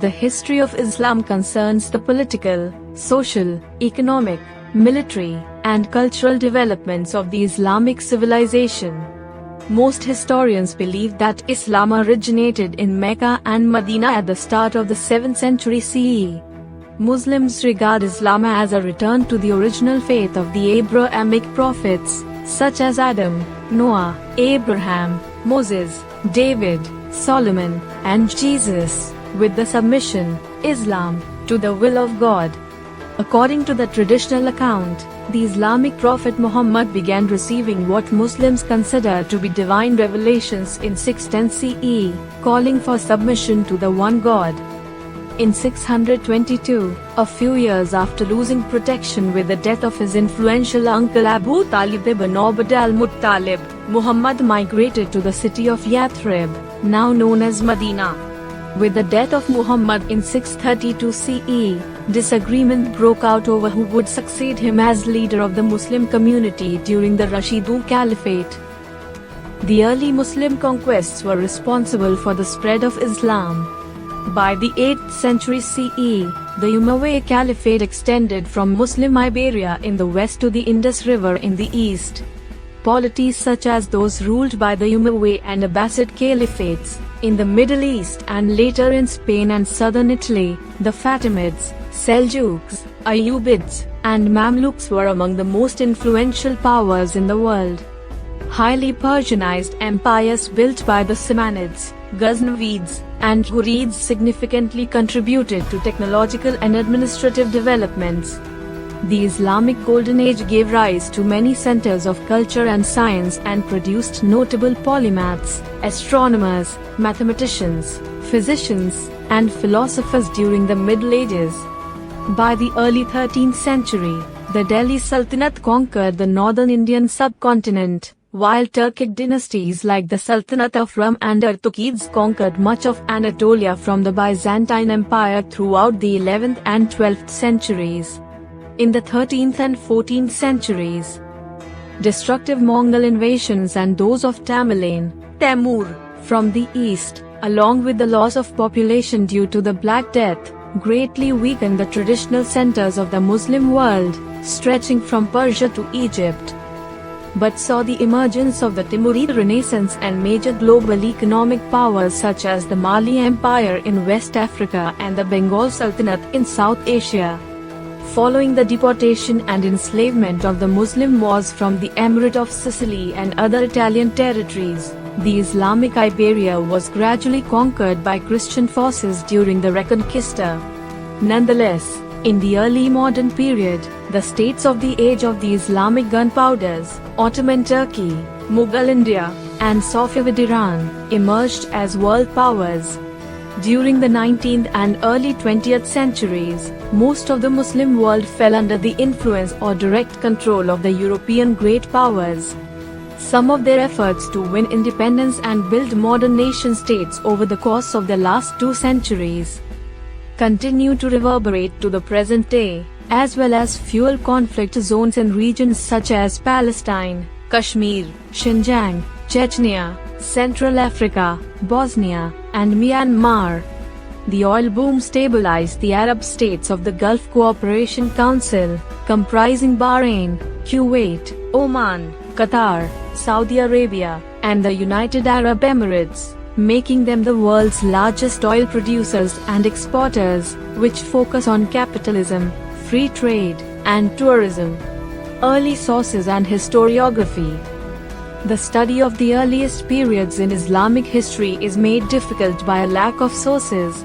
The history of Islam concerns the political, social, economic, military, and cultural developments of the Islamic civilization. Most historians believe that Islam originated in Mecca and Medina at the start of the 7th century CE. Muslims regard Islam as a return to the original faith of the Abrahamic prophets, such as Adam, Noah, Abraham, Moses, David, Solomon, and Jesus, with the submission, Islam, to the will of God. According to the traditional account, the Islamic prophet Muhammad began receiving what Muslims consider to be divine revelations in 610 CE, calling for submission to the one God. In 622, a few years after losing protection with the death of his influential uncle Abu Talib ibn Abd al-Muttalib, Muhammad migrated to the city of Yathrib, now known as Medina. With the death of Muhammad in 632 CE, disagreement broke out over who would succeed him as leader of the Muslim community during the Rashidun Caliphate. The early Muslim conquests were responsible for the spread of Islam. By the 8th century CE, the Umayyad Caliphate extended from Muslim Iberia in the west to the Indus River in the east. Polities such as those ruled by the Umayyad and Abbasid Caliphates in the Middle East and later in Spain and southern Italy, the Fatimids, Seljuks, Ayyubids, and Mamluks were among the most influential powers in the world. Highly Persianized empires built by the Samanids, Ghaznavids, and Ghurids significantly contributed to technological and administrative developments. The Islamic Golden Age gave rise to many centers of culture and science and produced notable polymaths, astronomers, mathematicians, physicians, and philosophers during the Middle Ages. By the early 13th century, the Delhi Sultanate conquered the northern Indian subcontinent, while Turkic dynasties like the Sultanate of Rum and Artukids conquered much of Anatolia from the Byzantine Empire throughout the 11th and 12th centuries. In the 13th and 14th centuries, destructive Mongol invasions and those of Tamerlane, Temur, from the east, along with the loss of population due to the Black Death, greatly weakened the traditional centers of the Muslim world, stretching from Persia to Egypt. But saw the emergence of the Timurid Renaissance and major global economic powers such as the Mali Empire in West Africa and the Bengal Sultanate in South Asia. Following the deportation and enslavement of the Muslim Moors from the Emirate of Sicily and other Italian territories, the Islamic Iberia was gradually conquered by Christian forces during the Reconquista. Nonetheless, in the early modern period, the states of the age of the Islamic gunpowders, Ottoman Turkey, Mughal India, and Safavid Iran, emerged as world powers. During the 19th and early 20th centuries, most of the Muslim world fell under the influence or direct control of the European great powers. Some of their efforts to win independence and build modern nation-states over the course of the last 2 centuries continue to reverberate to the present day, as well as fuel conflict zones in regions such as Palestine, Kashmir, Xinjiang, Chechnya, Central Africa, Bosnia, and Myanmar. The oil boom stabilized the Arab states of the Gulf Cooperation Council, comprising Bahrain, Kuwait, Oman, Qatar, Saudi Arabia, and the United Arab Emirates, making them the world's largest oil producers and exporters, which focus on capitalism, free trade, and tourism. Early sources and historiography. The study of the earliest periods in Islamic history is made difficult by a lack of sources.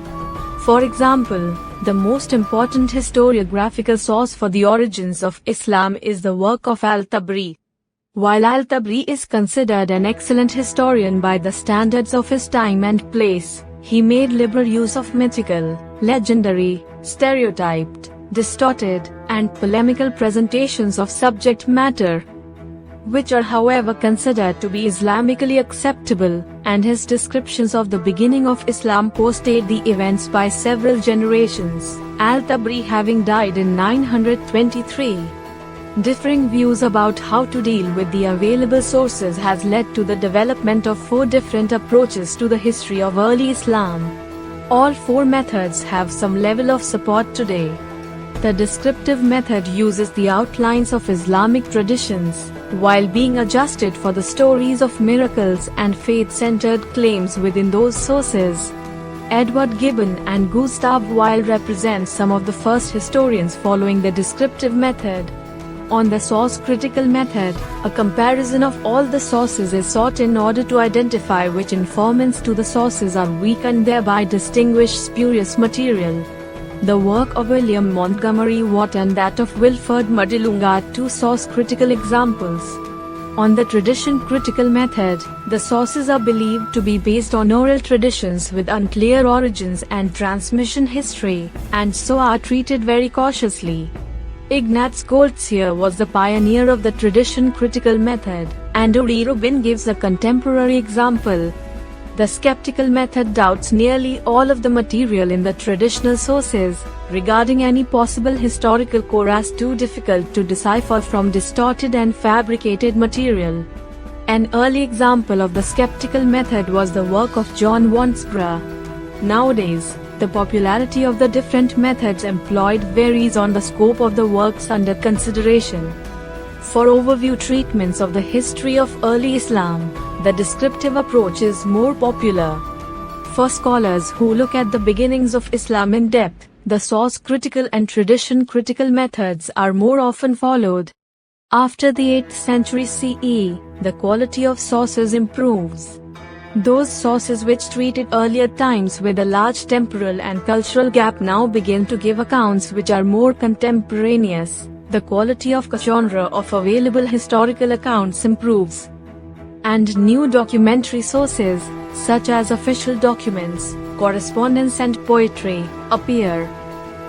For example, the most important historiographical source for the origins of Islam is the work of Al-Tabri. While Al-Tabri is considered an excellent historian by the standards of his time and place, he made liberal use of mythical, legendary, stereotyped, distorted, and polemical presentations of subject matter, which are however considered to be Islamically acceptable, and his descriptions of the beginning of Islam postdate the events by several generations, Al-Tabri having died in 923. Differing views about how to deal with the available sources has led to the development of 4 different approaches to the history of early Islam. All four methods have some level of support today. The descriptive method uses the outlines of Islamic traditions, while being adjusted for the stories of miracles and faith-centered claims within those sources. Edward Gibbon and Gustav Weil represent some of the first historians following the descriptive method. On the source-critical method, a comparison of all the sources is sought in order to identify which informants to the sources are weak and thereby distinguish spurious material. The work of William Montgomery Watt and that of Wilfred Muddilung are two source-critical examples. On the tradition-critical method, the sources are believed to be based on oral traditions with unclear origins and transmission history, and so are treated very cautiously. Ignaz Goltzier was the pioneer of the tradition-critical method, and Uri Rubin gives a contemporary example. The skeptical method doubts nearly all of the material in the traditional sources, regarding any possible historical core as too difficult to decipher from distorted and fabricated material. An early example of the skeptical method was the work of John Wansbrough. Nowadays, the popularity of the different methods employed varies on the scope of the works under consideration. For overview treatments of the history of early Islam, the descriptive approach is more popular. For scholars who look at the beginnings of Islam in depth, the source-critical and tradition-critical methods are more often followed. After the 8th century CE, the quality of sources improves. Those sources which treated earlier times with a large temporal and cultural gap now begin to give accounts which are more contemporaneous. The quality of the genre of available historical accounts improves. And new documentary sources, such as official documents, correspondence and poetry, appear.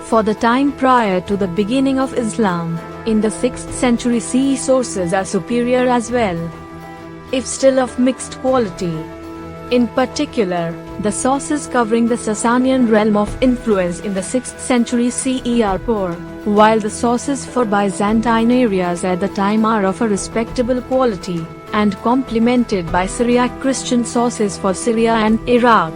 For the time prior to the beginning of Islam, in the 6th century CE sources are superior as well, if still of mixed quality. In particular, the sources covering the Sasanian realm of influence in the 6th century CE are poor, while the sources for Byzantine areas at the time are of a respectable quality, and complemented by Syriac Christian sources for Syria and Iraq.